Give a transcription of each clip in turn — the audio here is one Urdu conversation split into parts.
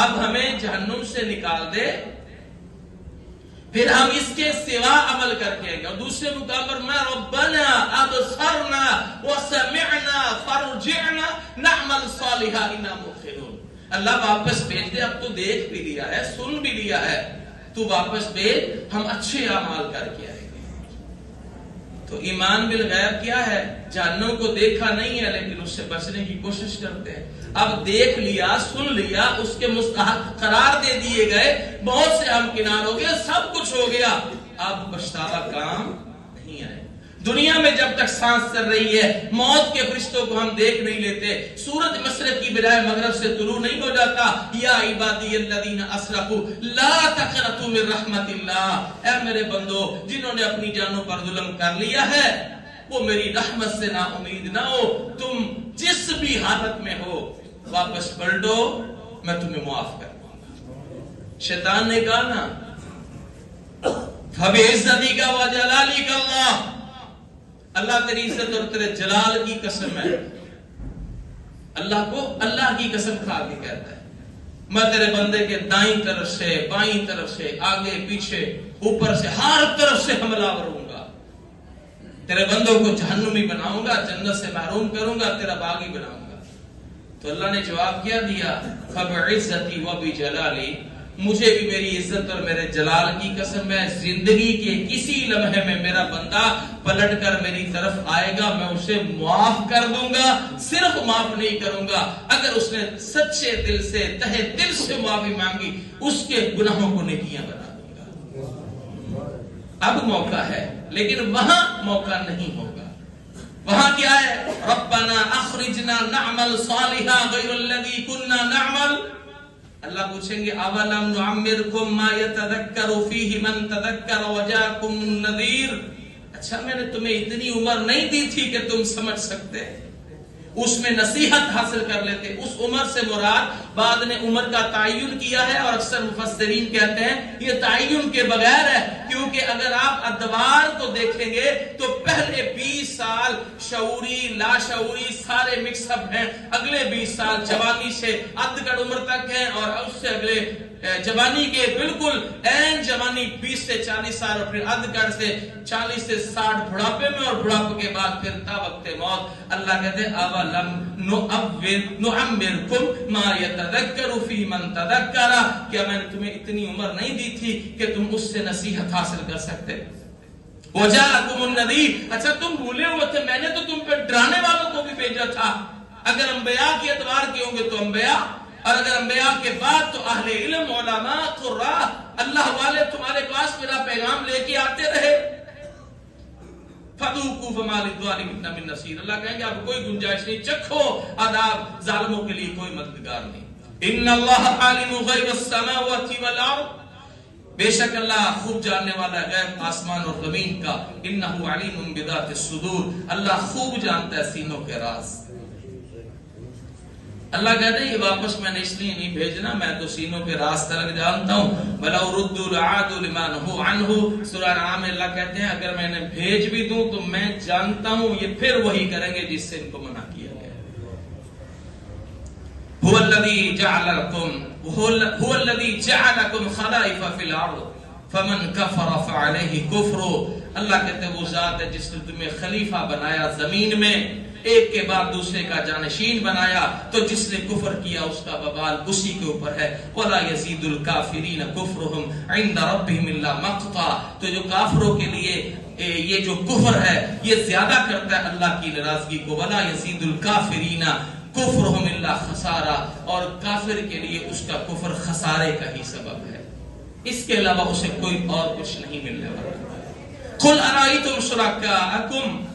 اب ہمیں جہنم سے نکال دے، پھر ہم اس کے سوا عمل کر کے آئیں گے. اور دوسرے مقام پر میں ربنا ابصرنا وسمعنا فرجعنا نعمل صالحا انا موقنون. اللہ واپس بھیج دے، اب تو دیکھ بھی لیا ہے، سن بھی لیا ہے، تو واپس بھیج، ہم اچھے اعمال کر کے آئیں گے. تو ایمان بالغیب کیا ہے؟ جہنم کو دیکھا نہیں ہے لیکن اس سے بچنے کی کوشش کرتے ہیں. اب دیکھ لیا، سن لیا، اس کے مستحق قرار دے دیے گئے، بہت سے ہمکنار ہو گیا، سب کچھ ہو گیا، اب پچھتاوا کام نہیں آئے. دنیا میں جب تک سانس چل رہی ہے، موت کے فرشتوں کو ہم دیکھ نہیں لیتے، سورج مشرق کی بجائے مغرب سے طلوع نہیں ہو جاتا. یا عبادی الذین اسرفوا لا تقنطوا من رحمت اللہ، اے میرے بندو جنہوں نے اپنی جانوں پر ظلم کر لیا ہے وہ میری رحمت سے نا امید نہ ہو. تم جس بھی حالت میں ہو واپس پلٹو، میں تمہیں معاف کر دوں گا. شیطان نے کہا نا فَبِعِزَّتِكَ وَجَلَالِكَ اللَّهُ، اللہ تیری عزت اور تیرے جلال کی قسم ہے. اللہ کو اللہ کی قسم کھا کے کہتا ہے میں تیرے بندے کے دائیں طرف سے، بائیں طرف سے، آگے پیچھے، اوپر سے، ہر طرف سے حملہ کروں گا. تیرے بندوں کو جہنمی بناؤں گا، جنت سے محروم کروں گا، تیرا باغی بناؤں گا. تو اللہ نے جواب کیا دیا فَبِعِزَّتِي وَبِجَلَالِي، مجھے بھی میری عزت اور میرے جلال کی قسم ہے، زندگی کے کسی لمحے میں میرا بندہ پلٹ کر میری طرف آئے گا، میں اسے معاف کر دوں گا. صرف معاف نہیں کروں گا، اگر اس نے سچے دل سے، تہہ دل سے معافی مانگی، اس کے گناہوں کو نیکیاں بنا دوں گا. اب موقع ہے، لیکن وہاں موقع نہیں ہوگا. وہاں کیا ہے؟ ربنا اخرجنا نعمل صالحا غیر الذی کننا نعمل. اللہ پوچھیں گے اولم نعمرکم ما یتذکر فیہ من تذکر وجاکم النذیر، اچھا میں نے تمہیں اتنی عمر نہیں دی تھی کہ تم سمجھ سکتے، اس میں نصیحت حاصل کر لیتے. اس عمر سے مراد بعد نے عمر کا تعین کیا ہے، اور اکثر مفسرین کہتے ہیں یہ تعین کے بغیر ہے، کیونکہ اگر آپ ادوار کو دیکھیں گے تو پہلے 20 سال شعوری لاشعوری سارے مکس اپ ہیں، اگلے 20 سال جوانی سے ادگڑ عمر تک ہیں، اور اس سے اگلے جوانی کے بالکل این جوانی 20 سے 40 سال، اور پھر ادگڑ سے 40 سے 60 بڑھاپے میں، اور بڑھاپے کے بعد پھر تا وقت موت. اللہ کہتے ہیں اولم نعمرکم ما یتذکر فی من تذکر، کیا میں نے تمہیں اتنی عمر نہیں دی تھی کہ تم اس سے نصیحت حاصل کر سکتے. وجاءکم النذیر، اچھا تم بھولے ہوئے تھے، میں نے تو تم پہ ڈرانے والوں کو بھی بھیجا تھا. اگر انبیاء کے اعتبار کے ہوں گے تو انبیاء، اور اگر انبیاء کے بعد تو اہل علم، علماء، قراء، اللہ والے تمہارے پاس میرا پیغام لے کے آتے رہے. فَذُوقُوا فَمَا لِلظَّالِمِينَ مِن نَّصِيرٍ، اللہ کہیں گے اب کوئی گنجائش نہیں، چکھو عذاب، ظالموں کے لیے کوئی مددگار نہیں. اِنَّ اللَّهَ عَالِمُ غَيْبِ السَّمَاوَاتِ وَالْأَرْضِ، بے شک اللہ خوب جاننے والا غیب آسمان اور زمین کا. اِنَّهُ عَلِيمٌ بِذَاتِ الصُّدُورِ، اللہ خوب جانتا ہے سینوں کے راز. اللہ کہتے ہیں یہ واپس میں نے اس لیے نہیں بھیجنا، میں تو سینوں کے راز تلک جانتا ہوں. وَلَوْ رُدُّوا لَعَادُوا لِمَا نُهُوا عَنْهُ، سورہ انعام میں اللہ کہتے ہیں اگر میں نے بھیج بھی دوں تو میں جانتا ہوں یہ پھر وہی کریں گے جس سے ان کو منع کیا گیا. هُوَ الَّذِي جَعَلَكُمْ خَلَائِفَ فِي الْأَرْضِ فَمَنْ كَفَرَ فَعَلَيْهِ كُفْرُهُ، اللہ کہتے ہیں وہ ذات ہے جس نے تمہیں خلیفہ بنایا زمین میں، ایک کے بعد دوسرے کا جانشین بنایا، تو جس نے کفر کیا اس کا وبال اسی کے اوپر ہے. وَلَا يَزِيدُ الْكَافِرِينَ كُفْرُهُمْ عِنْدَ رَبِّهِمْ إِلَّا مَقْتًا، تو جو کافروں کے لیے یہ جو کفر ہے یہ زیادہ کرتا ہے اللہ کی ناراضگی کو. وَلَا يَزِيدُ الْكَافِرِينَ كُفْرُهُمْ إِلَّا خَسَارًا، اور کافر کے لیے اس کا کفر خسارے کا ہی سبب ہے، اس کے علاوہ اسے کوئی اور کچھ نہیں ملنے والا. قُلْ أَرَأَيْتُمْ شُرَكَاءَكُمْ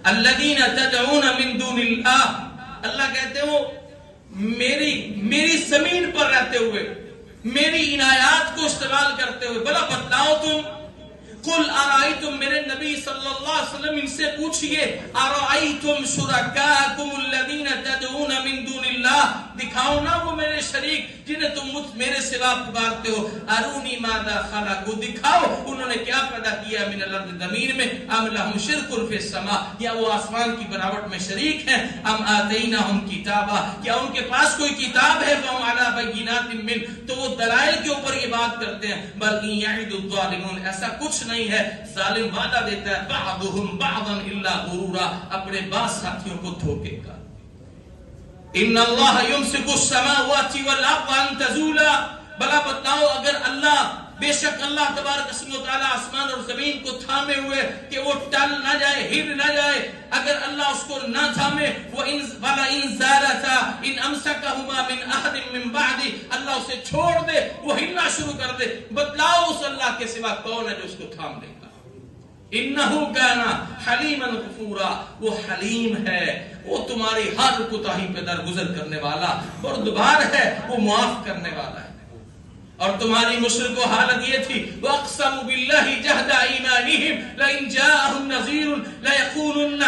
الذین تدعون من دون اللہ، اللہ کہتے ہو میری زمین پر رہتے ہوئے، میری عنایات کو استعمال کرتے ہوئے، بلا بتلاؤ تم قل ارائیتم، میرے نبی صلی اللہ علیہ وسلم ان سے پوچھئے، ارائیتم شرکاءکم الذین تدعون من دون اللہ، دکھاؤ نا وہ میرے شریک جنہیں تم میرے سوا پکارتے ہو، ارونی ماذا خلقوا، دکھاؤ انہوں نے کیا پیدا کیا، من الارض زمین میں، ام لہم شرک فی السماء، یا وہ آسمان کی بناوٹ میں شریک ہیں، ام آتیناہم کتابا، کیا ان کے پاس کوئی کتاب ہے، فہم علی بینات من، تو وہ دلائل کے اوپر یہ بات کرتے ہیں، بل ان یعد الظالمون، ایسا کچھ نہیں ہے، ظالم وعدہ دیتا ہے، بعضهم بعضا الا غرورا، اپنے بعض ساتھیوں کو دھوکے کا۔ ان اللہ یمسک السماوات والارض ان تزولا، بلا بتاؤ اگر اللہ، بے شک اللہ تبارک و تعالی آسمان اور زمین کو تھامے ہوئے کہ وہ ٹل نہ جائے، ہل نہ جائے، اگر اللہ اس کو نہ تھامے، وَلَا إِن زَالَتَا إِنْ أَمْسَكَهُمَا مِنْ أَحَدٍ مِّن بَعْدِ، اللہ اسے چھوڑ دے، وہ ہلنا شروع کر دے، بتلاؤ اس اللہ کے سوا کون ہے جو اس کو تھام لے گا۔ إِنَّهُ كَانَ حَلِيمًا غَفُورًا، وہ حلیم ہے، وہ تمہاری ہر کوتاہی پہ درگزر کرنے والا، بردبار ہے، وہ معاف کرنے والا ہے۔ اور تمہاری مشرک و حالت یہ تھی، وَأَقْسَمُوا بِاللَّهِ جَهْدَ أَيْمَانِهِمْ لَئِن جَاءَهُمْ نَذِيرٌ لَيَكُونُنَّ